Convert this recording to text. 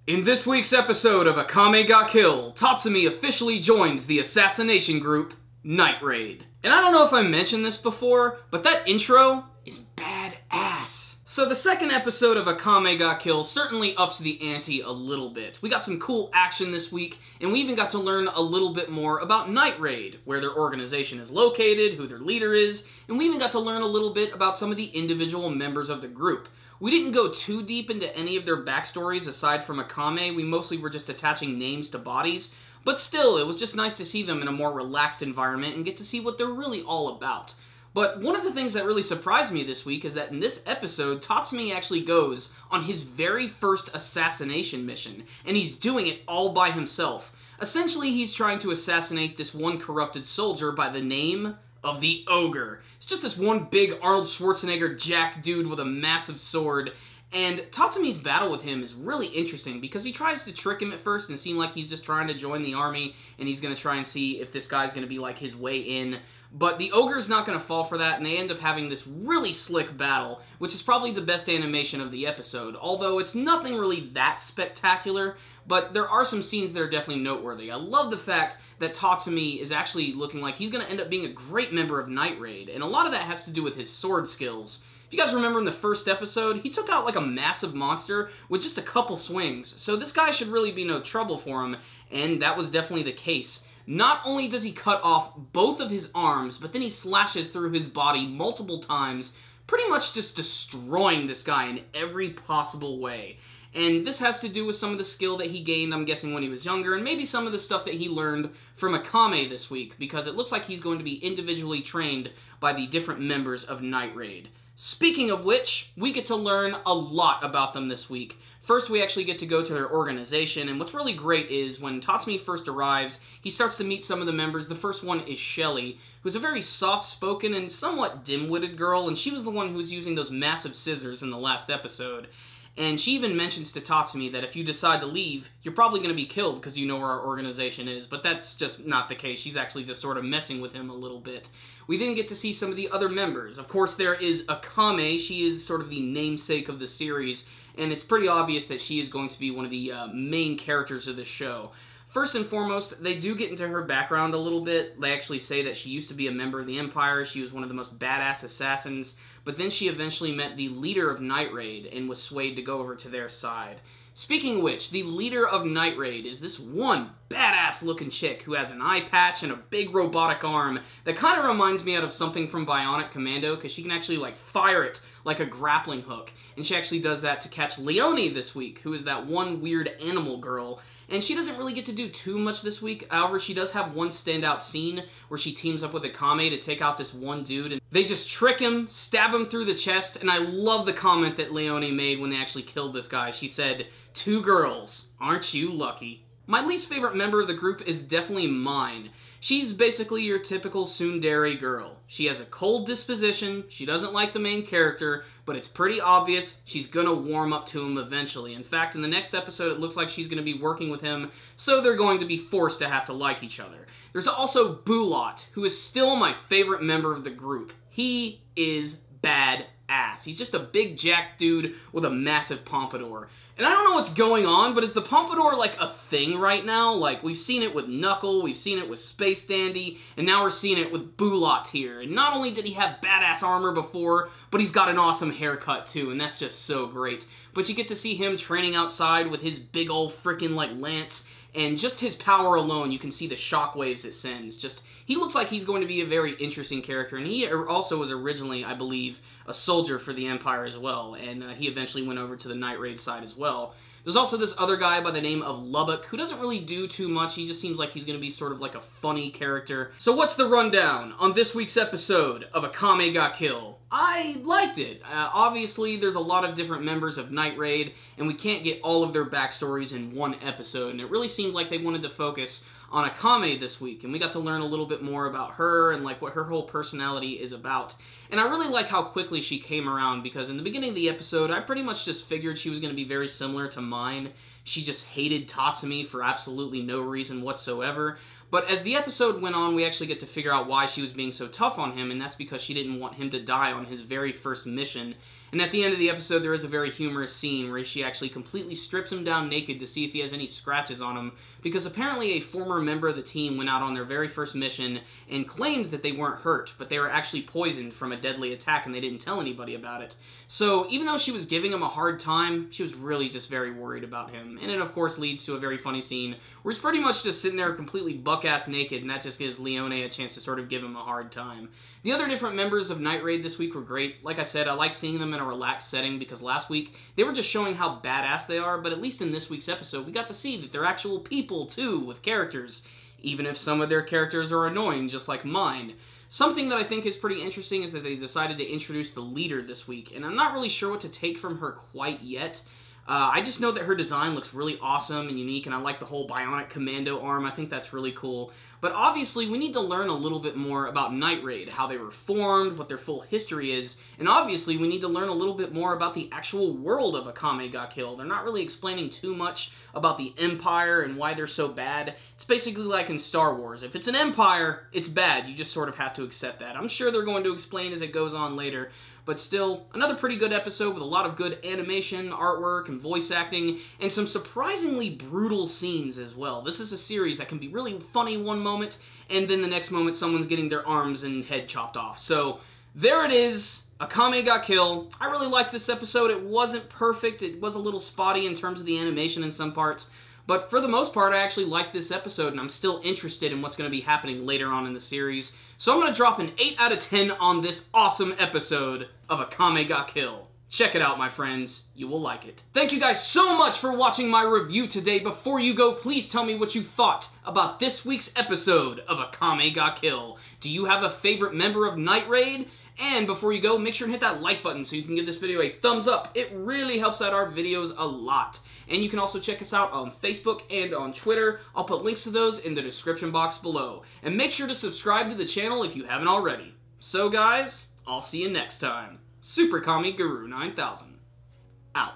In this week's episode of Akame ga Kill, Tatsumi officially joins the assassination group, Night Raid. And I don't know if I mentioned this before, but that intro is badass. So the second episode of Akame ga Kill certainly ups the ante a little bit. We got some cool action this week, and we even got to learn a little bit more about Night Raid, where their organization is located, who their leader is, and we even got to learn a little bit about some of the individual members of the group. We didn't go too deep into any of their backstories aside from Akame. We mostly were just attaching names to bodies, but still, it was just nice to see them in a more relaxed environment and get to see what they're really all about. But one of the things that really surprised me this week is that in this episode, Tatsumi actually goes on his very first assassination mission, and he's doing it all by himself. Essentially, he's trying to assassinate this one corrupted soldier by the name of the Ogre. It's just this one big Arnold Schwarzenegger jacked dude with a massive sword, and Tatsumi's battle with him is really interesting because he tries to trick him at first and seem like he's just trying to join the army and he's going to try and see if this guy's going to be like his way in. But the Ogre's not going to fall for that, and they end up having this really slick battle, which is probably the best animation of the episode, although it's nothing really that spectacular, but there are some scenes that are definitely noteworthy. I love the fact that Tatsumi is actually looking like he's going to end up being a great member of Night Raid, and a lot of that has to do with his sword skills. If you guys remember in the first episode, he took out like a massive monster with just a couple swings, so this guy should really be no trouble for him, and that was definitely the case. Not only does he cut off both of his arms, but then he slashes through his body multiple times, pretty much just destroying this guy in every possible way. And this has to do with some of the skill that he gained, I'm guessing, when he was younger, and maybe some of the stuff that he learned from Akame this week, because it looks like he's going to be individually trained by the different members of Night Raid. Speaking of which, we get to learn a lot about them this week. First, we actually get to go to their organization, and what's really great is when Tatsumi first arrives, he starts to meet some of the members. The first one is Shelly, who's a very soft-spoken and somewhat dim-witted girl, and she was the one who was using those massive scissors in the last episode. And she even mentions to Tatsumi that if you decide to leave, you're probably going to be killed because you know where our organization is, but that's just not the case. She's actually just sort of messing with him a little bit. We then get to see some of the other members. Of course, there is Akame. She is sort of the namesake of the series, and it's pretty obvious that she is going to be one of the main characters of the show. First and foremost, they do get into her background a little bit. They actually say that she used to be a member of the Empire. She was one of the most badass assassins, but then she eventually met the leader of Night Raid and was swayed to go over to their side. Speaking of which, the leader of Night Raid is this one badass-looking chick who has an eye patch and a big robotic arm that kind of reminds me out of something from Bionic Commando, because she can actually, like, fire it like a grappling hook. And she actually does that to catch Leone this week, who is that one weird animal girl. And she doesn't really get to do too much this week. However, she does have one standout scene where she teams up with Akame to take out this one dude. And they just trick him, stab him through the chest, and I love the comment that Leone made when they actually killed this guy. She said, "2 girls, aren't you lucky?" My least favorite member of the group is definitely Mine. She's basically your typical tsundere girl. She has a cold disposition, she doesn't like the main character, but it's pretty obvious she's gonna warm up to him eventually. In fact, in the next episode, it looks like she's gonna be working with him, so they're going to be forced to have to like each other. There's also Bulot, who is still my favorite member of the group. He is badass. He's just a big jack dude with a massive pompadour. And I don't know what's going on, but is the pompadour like a thing right now? Like, we've seen it with Knuckle, we've seen it with Space Dandy, and now we're seeing it with Bulot here. And not only did he have badass armor before, but he's got an awesome haircut too, and that's just so great. But you get to see him training outside with his big old freaking like lance, and just his power alone, you can see the shockwaves it sends. Just, he looks like he's going to be a very interesting character, and he also was originally, I believe, a soldier for the Empire as well, and he eventually went over to the Night Raid side as well. There's also this other guy by the name of Lubbock, who doesn't really do too much. He just seems like he's going to be sort of like a funny character. So what's the rundown on this week's episode of Akame ga Kill? I liked it. Obviously, there's a lot of different members of Night Raid, and we can't get all of their backstories in one episode, and it really seemed like they wanted to focus on Akame this week, and we got to learn a little bit more about her and like what her whole personality is about. And I really like how quickly she came around, because in the beginning of the episode, I pretty much just figured she was going to be very similar to Mine. She just hated Tatsumi for absolutely no reason whatsoever. But as the episode went on, we actually get to figure out why she was being so tough on him, and that's because she didn't want him to die on his very first mission. And at the end of the episode, there is a very humorous scene where she actually completely strips him down naked to see if he has any scratches on him, because apparently a former member of the team went out on their very first mission and claimed that they weren't hurt, but they were actually poisoned from a deadly attack and they didn't tell anybody about it. So even though she was giving him a hard time, she was really just very worried about him. And it of course leads to a very funny scene where he's pretty much just sitting there completely buck-ass naked, and that just gives Leone a chance to sort of give him a hard time. The other different members of Night Raid this week were great. Like I said, I like seeing them in a relaxed setting because last week they were just showing how badass they are, but at least in this week's episode we got to see that they're actual people too, with characters, even if some of their characters are annoying just like mine. Something that I think is pretty interesting is that they decided to introduce the leader this week, and I'm not really sure what to take from her quite yet. I just know that her design looks really awesome and unique, and I like the whole bionic commando arm. I think that's really cool. But obviously, we need to learn a little bit more about Night Raid, how they were formed, what their full history is, and obviously we need to learn a little bit more about the actual world of Akame ga Kill. They're not really explaining too much about the Empire and why they're so bad. It's basically like in Star Wars. If it's an Empire, it's bad. You just sort of have to accept that. I'm sure they're going to explain as it goes on later, but still, another pretty good episode with a lot of good animation, artwork, and voice acting, and some surprisingly brutal scenes as well. This is a series that can be really funny one moment, and then the next moment someone's getting their arms and head chopped off. So, there it is, Akame ga Kill. I really liked this episode. It wasn't perfect, it was a little spotty in terms of the animation in some parts, but for the most part, I actually liked this episode, and I'm still interested in what's going to be happening later on in the series. So I'm going to drop an 8 out of 10 on this awesome episode of Akame ga Kill. Check it out, my friends. You will like it. Thank you guys so much for watching my review today. Before you go, please tell me what you thought about this week's episode of Akame ga Kill. Do you have a favorite member of Night Raid? And before you go, make sure and hit that like button so you can give this video a thumbs up. It really helps out our videos a lot. And you can also check us out on Facebook and on Twitter. I'll put links to those in the description box below. And make sure to subscribe to the channel if you haven't already. So guys, I'll see you next time. Super Kami Guru 9000. Out.